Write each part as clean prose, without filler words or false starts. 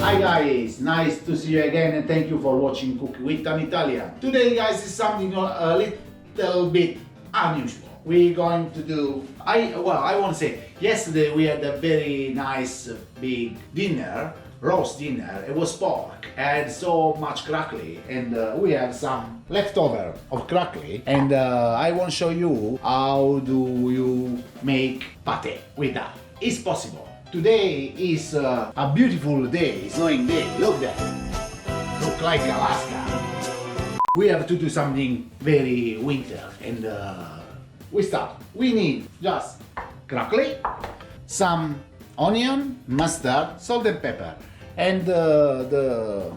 Hi guys, nice to see you again and thank you for watching Cook with an Italian. Today guys is something a little bit unusual. We're going to do, I want to say, yesterday we had a very nice big dinner, roast dinner. It was pork and so much crackling, and we have some leftover of crackling, and I want to show you how do you make pate with that. It's possible. Today is a beautiful day, snowing day. Look that. Look like Alaska. We have to do something very winter, and we start. We need just crackling, some onion, mustard, salt and pepper, and the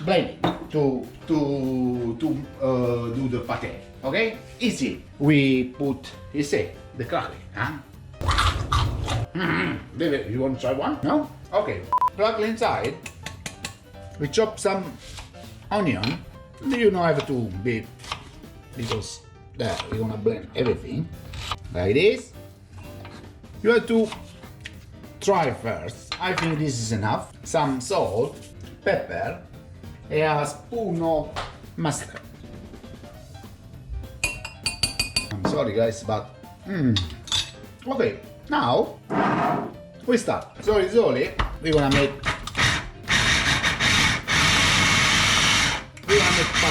blending to do the pate. Okay, easy. We put, you see, the crackling. Huh? David, you want to try one? No? Okay. Crackling inside. We chop some onion. You don't have to be, because there we're gonna blend everything like this. You have to try first. I think this is enough. Some salt, pepper, and a spoon of mustard. I'm sorry guys, but okay, now we start. Slowly, we're gonna make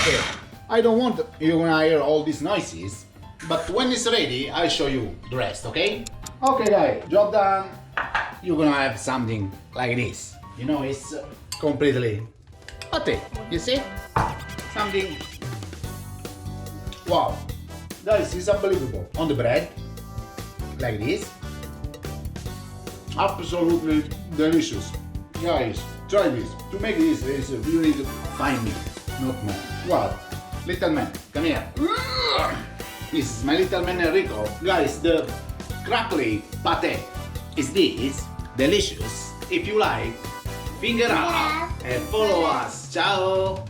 pate. I don't want you're gonna hear all these noises, but when it's ready, I'll show you the rest, okay? Okay guys, job done. You're gonna have something like this. You know, it's completely pate. You see? Something. Wow. Guys, it's unbelievable. On the bread, like this. Absolutely delicious. Guys, try this. To make this, you need 5 minutes, not more. Wow. Little man, come here. This is my little man Enrico. Guys, the crackling pate is this. Delicious. If you like, finger up and follow us. Ciao.